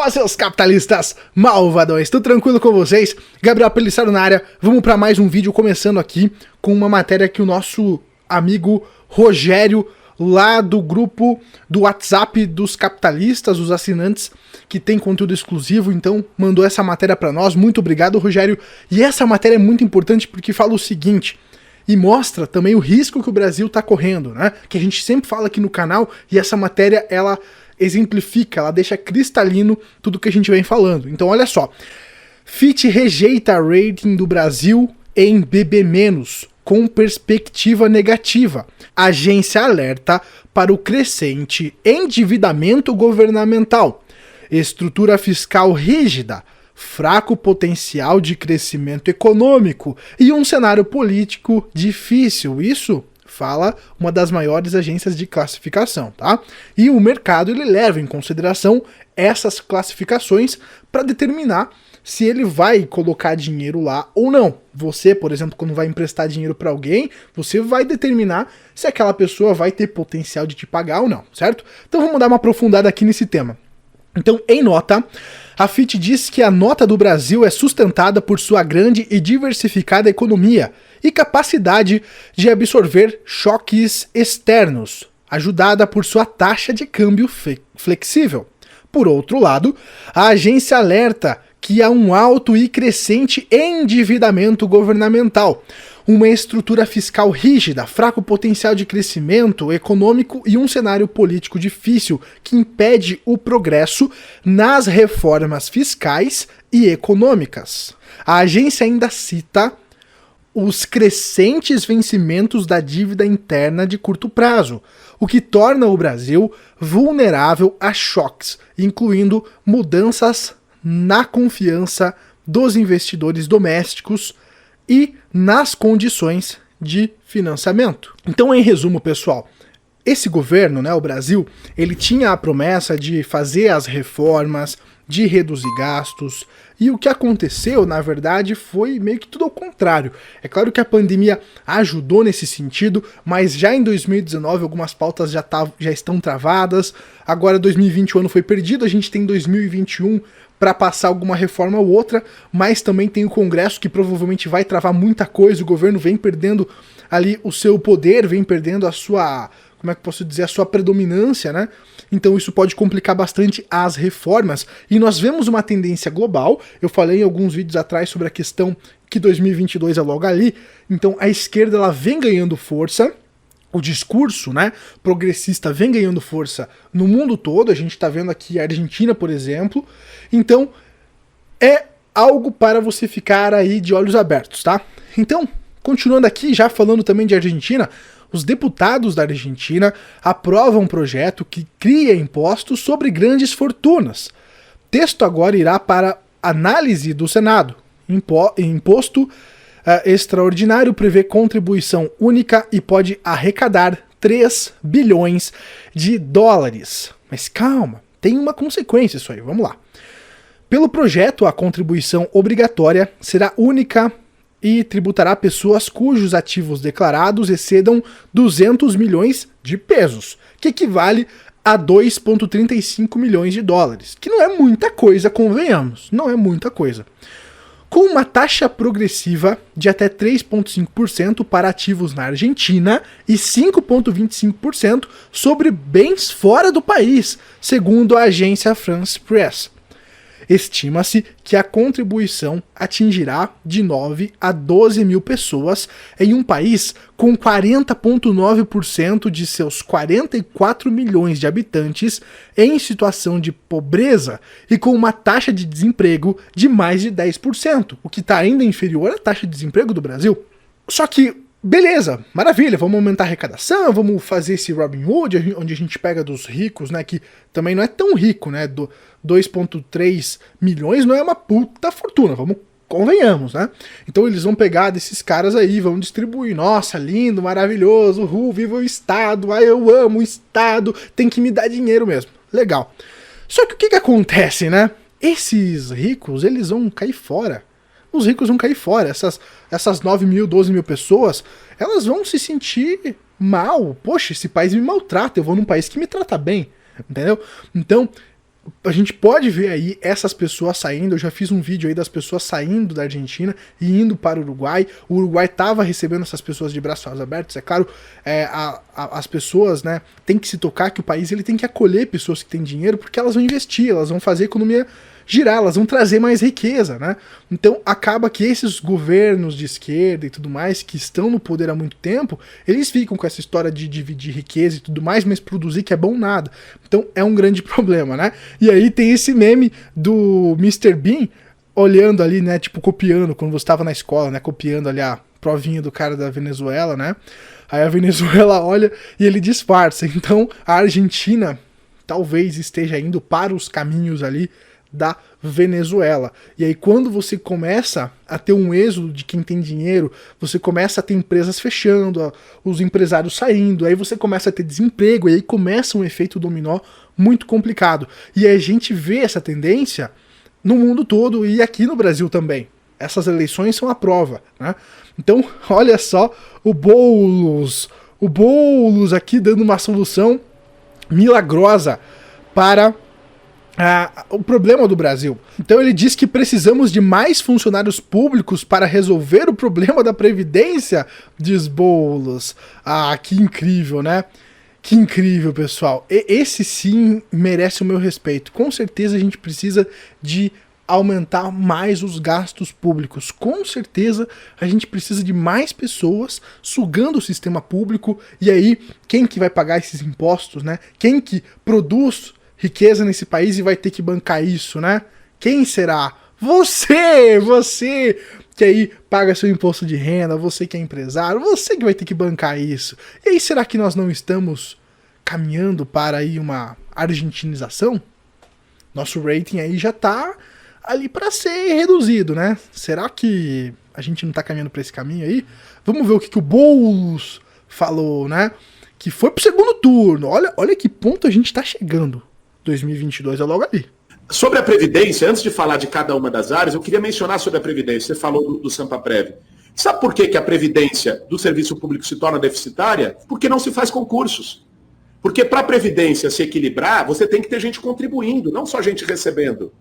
Fala, seus capitalistas malvadões, tudo tranquilo com vocês? Gabriel Pelissaro na área, vamos para mais um vídeo, começando aqui com uma matéria que o nosso amigo Rogério, lá do grupo do WhatsApp dos capitalistas, os assinantes que tem conteúdo exclusivo, então mandou essa matéria para nós. Muito obrigado, Rogério. E essa matéria é muito importante porque fala o seguinte, e mostra também o risco que o Brasil está correndo, né? Que a gente sempre fala aqui no canal, e essa matéria, ela exemplifica, ela deixa cristalino tudo que a gente vem falando. Então olha só, Fitch rejeita rating do Brasil em BB-, com perspectiva negativa. Agência alerta para o crescente endividamento governamental, estrutura fiscal rígida, fraco potencial de crescimento econômico e um cenário político difícil. Isso fala uma das maiores agências de classificação, tá? E o mercado ele leva em consideração essas classificações para determinar se ele vai colocar dinheiro lá ou não. Você, por exemplo, quando vai emprestar dinheiro para alguém, você vai determinar se aquela pessoa vai ter potencial de te pagar ou não, certo? Então vamos dar uma aprofundada aqui nesse tema. Então, em nota, a Fitch diz que a nota do Brasil é sustentada por sua grande e diversificada economia e capacidade de absorver choques externos, ajudada por sua taxa de câmbio flexível. Por outro lado, a agência alerta que há um alto e crescente endividamento governamental, uma estrutura fiscal rígida, fraco potencial de crescimento econômico e um cenário político difícil que impede o progresso nas reformas fiscais e econômicas. A agência ainda cita os crescentes vencimentos da dívida interna de curto prazo, o que torna o Brasil vulnerável a choques, incluindo mudanças na confiança dos investidores domésticos e nas condições de financiamento. Então, em resumo, pessoal, esse governo, né, o Brasil, ele tinha a promessa de fazer as reformas, de reduzir gastos, e o que aconteceu, na verdade, foi meio que tudo ao contrário. É claro que a pandemia ajudou nesse sentido, mas já em 2019 algumas pautas já estão travadas, agora 2020 o ano foi perdido, a gente tem 2021 para passar alguma reforma ou outra, mas também tem o Congresso que provavelmente vai travar muita coisa, o governo vem perdendo ali o seu poder, vem perdendo a sua, como é que eu posso dizer, a sua predominância, né? Então isso pode complicar bastante as reformas, e nós vemos uma tendência global, eu falei em alguns vídeos atrás sobre a questão que 2022 é logo ali, então a esquerda ela vem ganhando força, o discurso, né, progressista vem ganhando força no mundo todo, a gente está vendo aqui a Argentina, por exemplo, então é algo para você ficar aí de olhos abertos, tá? Então, continuando aqui, já falando também de Argentina, os deputados da Argentina aprovam um projeto que cria impostos sobre grandes fortunas. Texto agora irá para análise do Senado. Imposto extraordinário prevê contribuição única e pode arrecadar 3 bilhões de dólares. Mas calma, tem uma consequência isso aí, vamos lá. Pelo projeto, a contribuição obrigatória será única e tributará pessoas cujos ativos declarados excedam 200 milhões de pesos, que equivale a 2,35 milhões de dólares, que não é muita coisa, convenhamos, não é muita coisa. Com uma taxa progressiva de até 3,5% para ativos na Argentina e 5,25% sobre bens fora do país, segundo a agência France Press. Estima-se que a contribuição atingirá de 9 a 12 mil pessoas em um país com 40,9% de seus 44 milhões de habitantes em situação de pobreza e com uma taxa de desemprego de mais de 10%, o que está ainda inferior à taxa de desemprego do Brasil. Só que, beleza, maravilha, vamos aumentar a arrecadação, vamos fazer esse Robin Hood, onde a gente pega dos ricos, né, que também não é tão rico, né, 2,3 milhões não é uma puta fortuna, convenhamos, né? Então eles vão pegar desses caras aí, vão distribuir, nossa, lindo, maravilhoso, viva o Estado, eu amo o Estado, tem que me dar dinheiro mesmo, legal. Só que o que acontece, né? Esses ricos, eles vão cair fora. Os ricos vão cair fora, essas 9 mil, 12 mil pessoas, elas vão se sentir mal. Poxa, esse país me maltrata, eu vou num país que me trata bem, entendeu? Então, a gente pode ver aí essas pessoas saindo. Eu já fiz um vídeo aí das pessoas saindo da Argentina e indo para o Uruguai. O Uruguai estava recebendo essas pessoas de braços abertos. É claro, as pessoas, né, tem que se tocar que o país ele tem que acolher pessoas que têm dinheiro, porque elas vão investir, elas vão fazer a economia girar, elas vão trazer mais riqueza, né? Então acaba que esses governos de esquerda e tudo mais, que estão no poder há muito tempo, eles ficam com essa história de dividir riqueza e tudo mais, mas produzir que é bom nada. Então é um grande problema, né? E aí tem esse meme do Mr. Bean olhando ali, né, tipo copiando, quando você estava na escola, né, copiando ali a provinha do cara da Venezuela, né? Aí a Venezuela olha e ele disfarça. Então a Argentina talvez esteja indo para os caminhos ali da Venezuela. E aí quando você começa a ter um êxodo de quem tem dinheiro, você começa a ter empresas fechando, os empresários saindo, aí você começa a ter desemprego, e aí começa um efeito dominó muito complicado. E a gente vê essa tendência no mundo todo e aqui no Brasil também. Essas eleições são a prova, né? Então, olha só o Boulos aqui dando uma solução milagrosa para o problema do Brasil. Então ele diz que precisamos de mais funcionários públicos para resolver o problema da Previdência, diz Boulos. Ah, que incrível, né? Que incrível, pessoal. Esse sim merece o meu respeito. Com certeza a gente precisa de aumentar mais os gastos públicos. Com certeza a gente precisa de mais pessoas sugando o sistema público. E aí, quem que vai pagar esses impostos, né? Quem que produz riqueza nesse país e vai ter que bancar isso, né? Quem será? Você que aí paga seu imposto de renda, você que é empresário, você que vai ter que bancar isso. E aí, será que nós não estamos caminhando para aí uma argentinização? Nosso rating aí já tá ali para ser reduzido, né? Será que a gente não tá caminhando para esse caminho aí? Vamos ver o que o Boulos falou, né? Que foi pro segundo turno. Olha que ponto a gente tá chegando. 2022 é logo ali. Sobre a Previdência, antes de falar de cada uma das áreas, eu queria mencionar sobre a Previdência. Você falou do Sampaprev. Sabe por que a Previdência do serviço público se torna deficitária? Porque não se faz concursos. Porque para a Previdência se equilibrar, você tem que ter gente contribuindo, não só gente recebendo.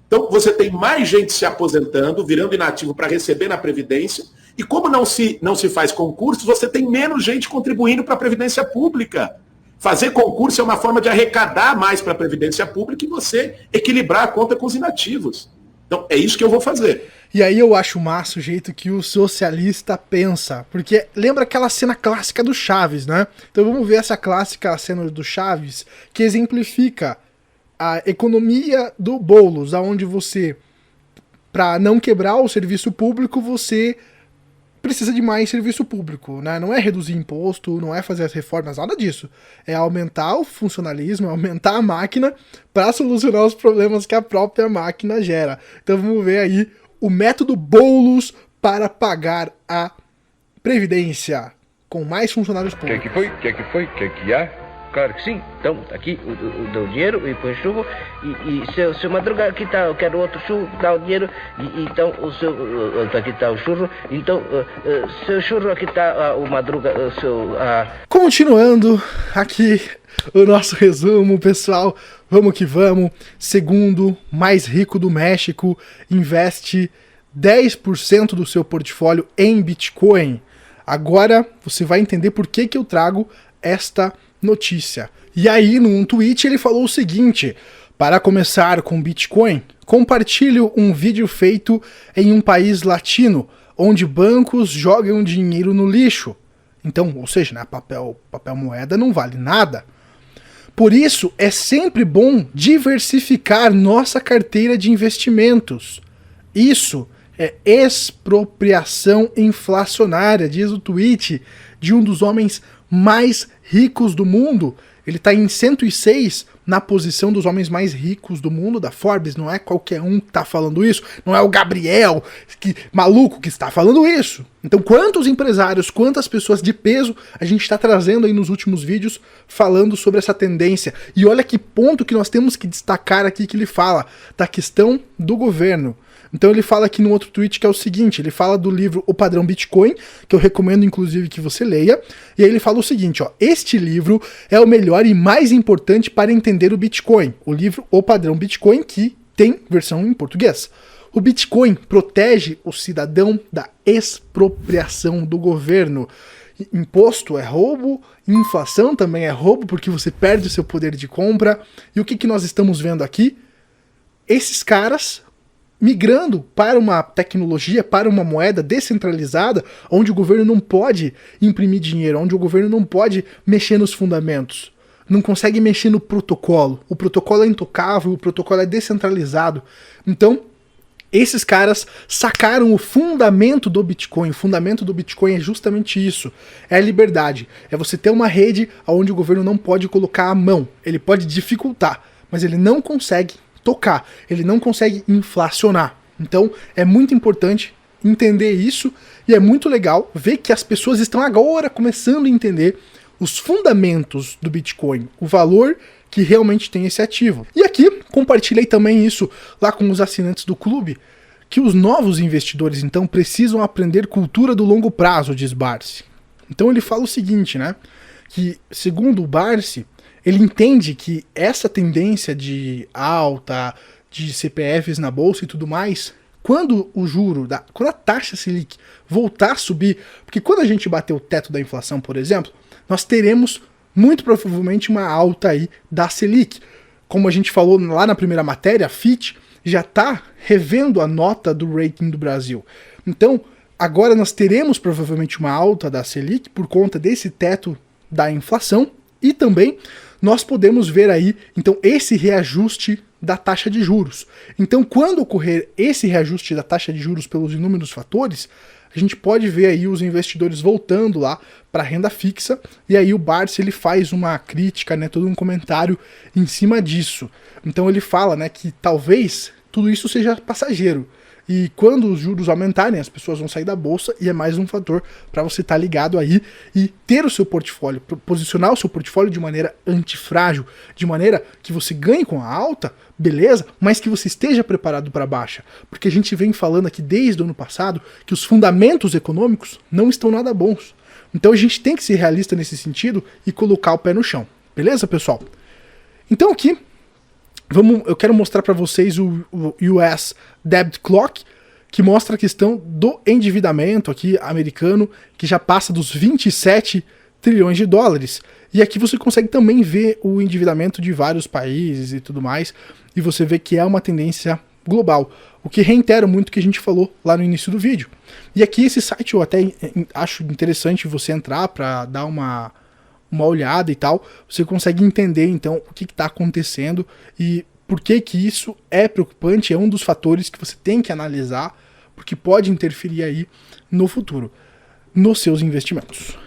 Então você tem mais gente se aposentando, virando inativo para receber na Previdência, e como não se faz concursos, você tem menos gente contribuindo para a Previdência Pública. Fazer concurso é uma forma de arrecadar mais para a Previdência Pública e você equilibrar a conta com os inativos. Então, é isso que eu vou fazer. E aí eu acho massa o jeito que o socialista pensa. Porque lembra aquela cena clássica do Chaves, né? Então vamos ver essa clássica cena do Chaves, que exemplifica a economia do Boulos, onde você, para não quebrar o serviço público, você precisa de mais serviço público, né? Não é reduzir imposto, não é fazer as reformas, nada disso. É aumentar o funcionalismo, é aumentar a máquina para solucionar os problemas que a própria máquina gera. Então vamos ver aí o método Boulos para pagar a Previdência com mais funcionários públicos. Que há? Claro que sim. Então, aqui dá o dinheiro e põe churro. E seu Madruga, aqui tá, eu quero outro churro, dá o dinheiro. E então, aqui tá o churro. Então, seu churro, aqui tá o Madruga, o seu... Continuando aqui o nosso resumo, pessoal. Vamos que vamos. Segundo mais rico do México, investe 10% do seu portfólio em Bitcoin. Agora, você vai entender por que eu trago esta notícia. E aí, num tweet, ele falou o seguinte: para começar com Bitcoin, compartilhe um vídeo feito em um país latino, onde bancos jogam dinheiro no lixo. Então, ou seja, né, papel moeda não vale nada. Por isso, é sempre bom diversificar nossa carteira de investimentos. Isso é expropriação inflacionária, diz o tweet de um dos homens mais ricos do mundo. Ele está em 106 na posição dos homens mais ricos do mundo, da Forbes. Não é qualquer um que está falando isso, não é o Gabriel, maluco, que está falando isso. Então, quantos empresários, quantas pessoas de peso a gente está trazendo aí nos últimos vídeos falando sobre essa tendência. E olha que ponto que nós temos que destacar aqui, que ele fala da questão do governo. Então ele fala aqui no outro tweet que é o seguinte, ele fala do livro O Padrão Bitcoin, que eu recomendo inclusive que você leia, e aí ele fala o seguinte, ó: este livro é o melhor e mais importante para entender Entender o Bitcoin, o livro O Padrão Bitcoin, que tem versão em português. O Bitcoin protege o cidadão da expropriação do governo. Imposto é roubo, inflação também é roubo, porque você perde o seu poder de compra. E o que nós estamos vendo aqui? Esses caras migrando para uma tecnologia, para uma moeda descentralizada, onde o governo não pode imprimir dinheiro, onde o governo não pode mexer nos fundamentos, não consegue mexer no protocolo. O protocolo é intocável, o protocolo é descentralizado. Então, esses caras sacaram o fundamento do Bitcoin. O fundamento do Bitcoin é justamente isso. É a liberdade. É você ter uma rede onde o governo não pode colocar a mão. Ele pode dificultar, mas ele não consegue tocar. Ele não consegue inflacionar. Então, é muito importante entender isso e é muito legal ver que as pessoas estão agora começando a entender os fundamentos do Bitcoin, o valor que realmente tem esse ativo. E aqui, compartilhei também isso lá com os assinantes do clube, que os novos investidores, então, precisam aprender cultura do longo prazo, diz Barsi. Então ele fala o seguinte, né, que segundo o Barsi, ele entende que essa tendência de alta, de CPFs na bolsa e tudo mais, quando o juro, quando a taxa Selic voltar a subir, porque quando a gente bater o teto da inflação, por exemplo, nós teremos muito provavelmente uma alta aí da Selic. Como a gente falou lá na primeira matéria, a Fitch já está revendo a nota do rating do Brasil. Então, agora nós teremos provavelmente uma alta da Selic por conta desse teto da inflação e também nós podemos ver aí, então, esse reajuste da taxa de juros. Então, quando ocorrer esse reajuste da taxa de juros pelos inúmeros fatores, a gente pode ver aí os investidores voltando lá para a renda fixa, e aí o Barsi ele faz uma crítica, né, todo um comentário em cima disso. Então ele fala, né, que talvez tudo isso seja passageiro, e quando os juros aumentarem, as pessoas vão sair da bolsa, e é mais um fator para você estar ligado aí e ter o seu portfólio, posicionar o seu portfólio de maneira antifrágil, de maneira que você ganhe com a alta, beleza, mas que você esteja preparado para a baixa. Porque a gente vem falando aqui desde o ano passado que os fundamentos econômicos não estão nada bons. Então a gente tem que ser realista nesse sentido e colocar o pé no chão. Beleza, pessoal? Então aqui, eu quero mostrar para vocês o US Debt Clock, que mostra a questão do endividamento aqui americano, que já passa dos 27 trilhões de dólares. E aqui você consegue também ver o endividamento de vários países e tudo mais, e você vê que é uma tendência global, o que reitera muito o que a gente falou lá no início do vídeo. E aqui esse site eu até acho interessante você entrar para dar uma olhada e tal, você consegue entender então o que está acontecendo e por que que isso é preocupante, é um dos fatores que você tem que analisar, porque pode interferir aí no futuro, nos seus investimentos.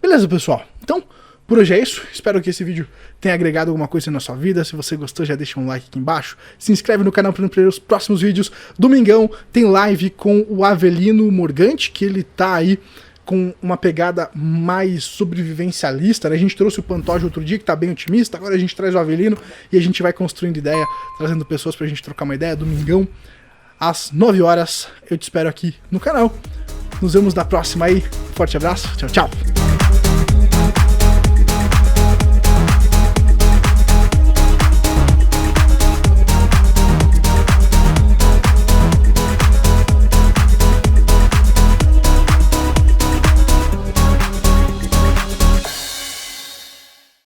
Beleza, pessoal? Então, por hoje é isso, espero que esse vídeo tenha agregado alguma coisa na sua vida. Se você gostou, já deixa um like aqui embaixo, se inscreve no canal para não perder os próximos vídeos. Domingão tem live com o Avelino Morgante, que ele tá aí com uma pegada mais sobrevivencialista, né? A gente trouxe o Pantoja outro dia, que tá bem otimista, agora a gente traz o Avelino e a gente vai construindo ideia, trazendo pessoas pra gente trocar uma ideia. Domingão, às 9 horas, eu te espero aqui no canal. Nos vemos na próxima aí. Forte abraço, tchau, tchau!